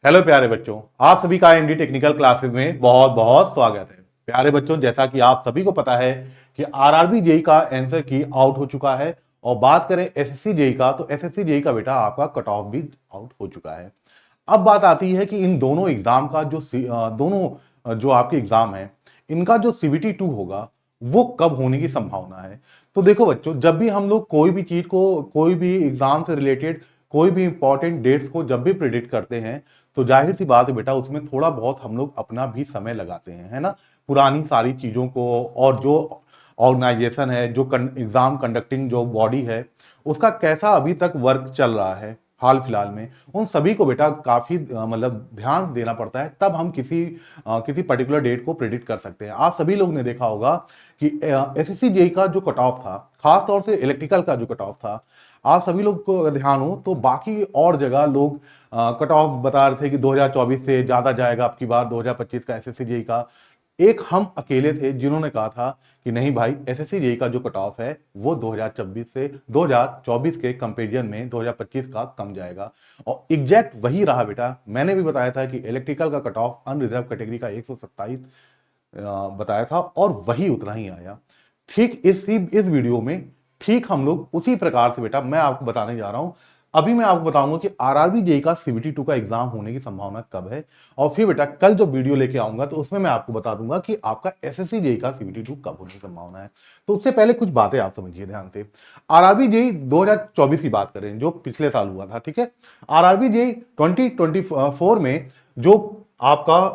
Hello प्यारे बच्चों, आप सभी का एमडी टेक्निकल क्लासेस में बहुत बहुत स्वागत है। प्यारे बच्चों, जैसा कि आप सभी को पता है कि आरआरबी जेई का आंसर की आउट हो चुका है और बात करें एसएससी जेई का तो एसएससी जेई का बेटा आपका कट ऑफ भी आउट हो चुका है। अब बात आती है कि इन दोनों एग्जाम का जो आपके एग्जाम है, इनका जो सीबीटी 2 होगा वो कब होने की संभावना है। तो देखो बच्चों, जब भी हम लोग कोई भी चीज को, कोई भी एग्जाम से रिलेटेड कोई भी इंपॉर्टेंट डेट्स को जब भी प्रिडिक्ट करते हैं तो जाहिर सी बात है बेटा, उसमें थोड़ा बहुत हम लोग अपना भी समय लगाते हैं, है ना। पुरानी सारी चीजों को और जो ऑर्गेनाइजेशन है, जो एग्जाम कंडक्टिंग जो बॉडी है, उसका कैसा अभी तक वर्क चल रहा है हाल फिलहाल में, उन सभी को बेटा काफी मतलब ध्यान देना पड़ता है, तब हम किसी पर्टिकुलर डेट को प्रिडिक्ट कर सकते हैं। आप सभी लोग ने देखा होगा कि एसएससी जेई का जो कट ऑफ था, खास तौर से इलेक्ट्रिकल का जो कट ऑफ था, आप सभी लोग को अगर ध्यान हो तो बाकी और जगह लोग कट ऑफ बता रहे थे कि 2024 से ज्यादा जाएगा अब की बार 2025 का एसएससी जेई का। एक हम अकेले थे जिन्होंने कहा था कि नहीं भाई, एसएससी जेई का जो कट ऑफ है वो 2024 के कंपेरिजन में 2025 का कम जाएगा, और एग्जैक्ट वही रहा बेटा। मैंने भी बताया था कि इलेक्ट्रिकल का कट ऑफ अनरिजर्व कैटेगरी का 127 बताया था और वही उतना ही आया। ठीक इस वीडियो में ठीक हम लोग उसी प्रकार से बेटा मैं आपको बताने जा रहा हूं। अभी मैं आपको बताऊंगा कि आरआरबी जेई का सीबीटी 2 का एग्जाम होने की संभावना कब है, और फिर बेटा कल जो वीडियो लेके आऊंगा तो उसमें मैं आपको बता दूंगा कि आपका एसएससी जेई का सीबीटी 2 कब होने की संभावना है। तो उससे पहले कुछ बातें आप समझिए ध्यान से। आरआरबी जेई 2024 की बात करें जो पिछले साल हुआ था, ठीक है। आरआरबी जेई 2024 में जो आपका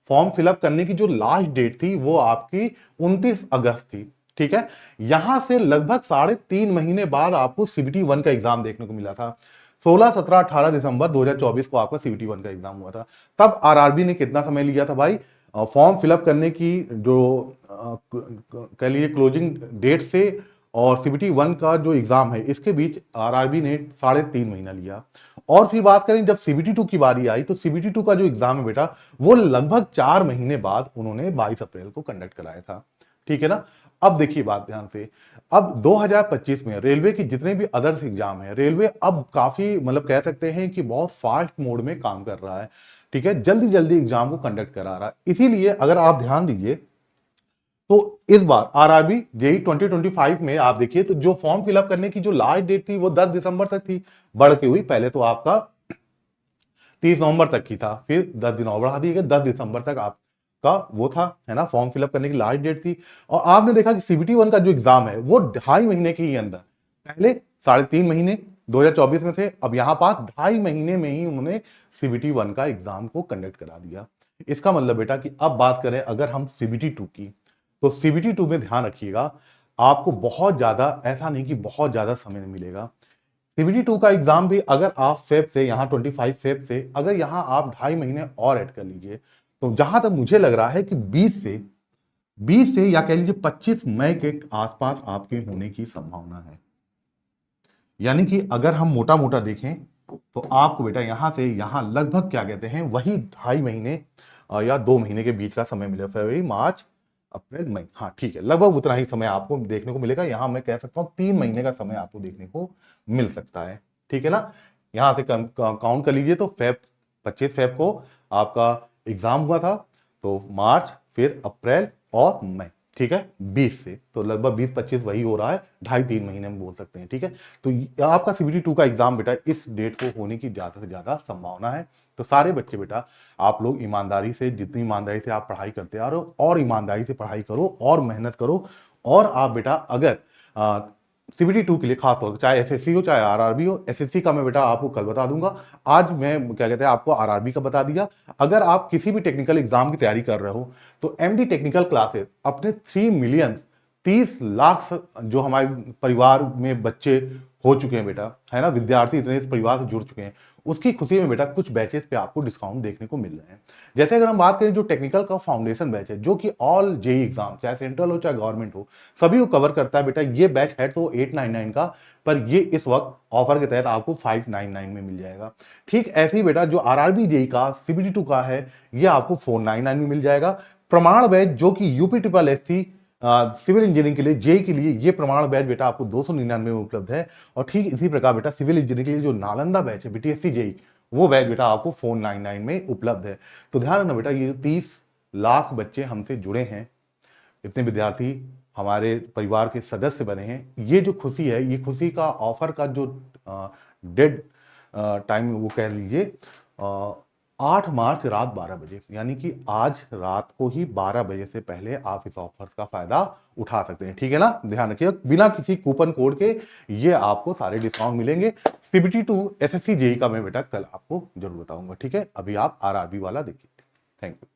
फॉर्म फिलअप करने की जो लास्ट डेट थी वो आपकी 29 अगस्त थी, ठीक है। यहां से लगभग 3.5 महीने बाद आपको सीबीटी 1 का एग्जाम देखने को मिला था। 16, 17, 18 दिसंबर 2024 को आपका सीबीटी 1 का एग्जाम हुआ था। तब आरआरबी ने कितना समय लिया था भाई, फॉर्म फिलअप करने की जो कह लीजिए क्लोजिंग डेट से और सीबीटी 1 का जो एग्जाम है इसके बीच आरआरबी ने 3.5 महीना लिया। और फिर बात करें जब सीबीटी 2 की बारी आई तो सीबीटी 2 का जो एग्जाम है बेटा वो लगभग 4 महीने बाद उन्होंने 22 अप्रैल को कंडक्ट कराया था, ठीक है ना। अब देखिए बात ध्यान से, अब 2025 में रेलवे की जितने भी अदर्स एग्जाम है, रेलवे अब काफी मतलब कह सकते हैं कि बहुत फास्ट मोड में काम कर रहा है, ठीक है। जल्दी जल्दी एग्जाम को कंडक्ट करा रहा है। इसीलिए अगर आप ध्यान दीजिए तो इस बार आरआरबी जेई 2025 में आप देखिए तो जो फॉर्म फिलअप करने की जो लास्ट डेट थी वो 10 दिसंबर तक थी, बढ़ के हुई पहले तो आपका 30 नवंबर तक की था, फिर 10 दिन और बढ़ा दिए गए, 10 दिसंबर तक आपका वो था, है ना, फॉर्म फिलअप करने की लास्ट डेट थी। और आपने देखा कि सीबीटी 1 का जो एग्जाम है वो 2.5 महीने के ही अंदर, पहले 3.5 महीने 2024 में थे, अब यहां पास 2.5 महीने में ही उन्होंने सीबीटी 1 का एग्जाम को कंडक्ट करा दिया। इसका मतलब बेटा कि अब बात करें अगर हम सीबीटी 2 की, तो सीबीटी 2 में ध्यान रखिएगा, आपको बहुत ज्यादा, ऐसा नहीं कि बहुत ज्यादा समय मिलेगा। सीबीटी 2 का एग्जाम भी अगर आप फेब से, यहाँ 25 फेब से अगर यहाँ आप 2.5 महीने और ऐड कर लीजिए तो जहां तक मुझे लग रहा है कि 20 से या कह लीजिए 25 मई के आसपास आपके होने की संभावना है। यानी कि अगर हम मोटा मोटा देखें तो आपको बेटा यहां से यहां लगभग क्या कहते हैं वही 2.5 महीने या 2 महीने के बीच का समय मिलेगा, फरवरी, मार्च, अप्रैल, मई, हाँ ठीक है, लगभग उतना ही समय आपको देखने को मिलेगा। यहां मैं कह सकता हूं 3 महीने का समय आपको देखने को मिल सकता है, ठीक है ना। यहां से काउंट कर लीजिए तो 25 फेब को आपका एग्जाम हुआ था, तो मार्च, फिर अप्रैल और मई, ठीक है। 20 से तो लगभग 20-25 वही हो रहा है, 2.5-3 महीने में बोल सकते हैं, ठीक है। तो आपका सीबीटी 2 का एग्जाम बेटा इस डेट को होने की ज्यादा से ज्यादा संभावना है। तो सारे बच्चे बेटा आप लोग ईमानदारी से, जितनी ईमानदारी से आप पढ़ाई करते आ रहे हो और ईमानदारी से पढ़ाई करो और मेहनत करो। और आप बेटा अगर सीबीटी 2 के लिए खास तौर से, चाहे एसएससी हो चाहे आरआरबी हो, एसएससी का मैं बेटा आपको कल बता दूंगा, आज मैं क्या कहते हैं आपको आरआरबी का बता दिया। अगर आप किसी भी टेक्निकल एग्जाम की तैयारी कर रहे हो तो एमडी टेक्निकल क्लासेस अपने 3,30,00,000 जो हमारे परिवार में बच्चे हो चुके हैं बेटा, है ना, विद्यार्थी इतने इस परिवार से जुड़ चुके हैं, उसकी खुशी में बेटा कुछ बैचेस पे आपको डिस्काउंट देखने को मिल रहे हैं। जैसे अगर हम बात करें जो टेक्निकल का फाउंडेशन बैच है, जो कि ऑल जेई एग्जाम चाहे सेंट्रल हो चाहे गवर्नमेंट हो सभी को कवर करता है बेटा, ये बैच है तो 899 का, पर ये इस वक्त ऑफर के तहत आपको 599 में मिल जाएगा। ठीक ऐसे ही बेटा जो आरआरबी जेई का सीबीटी 2 का है ये आपको 499 में मिल जाएगा। प्रमाण बैच जो कि UP triple SC civil engineering के लिए, जेई के लिए, ये प्रमाण बैच बेटा आपको 299 में उपलब्ध है। और ठीक इसी प्रकार बेटा सिविल इंजीनियरिंग के लिए जो नालंदा बैच है बीटीएससी जेई, वो बैच बेटा आपको 499 में उपलब्ध है। तो ध्यान रखना बेटा, ये 30 लाख बच्चे हमसे जुड़े हैं, इतने विद्यार्थी हमारे परिवार के सदस्य बने हैं। ये जो खुशी है, ये खुशी का ऑफर का जो डेड टाइम वो कह लीजिए 8 मार्च रात 12 बजे, यानी कि आज रात को ही 12 बजे से पहले आप इस ऑफर का फायदा उठा सकते हैं। ठीक है ना, ध्यान रखिए, बिना किसी कूपन कोड के ये आपको सारे डिस्काउंट मिलेंगे। सीबीटी 2 एसएससी जेई का मैं बेटा कल आपको जरूर बताऊंगा। ठीक है, अभी आप आरआरबी वाला देखिए। Thank you.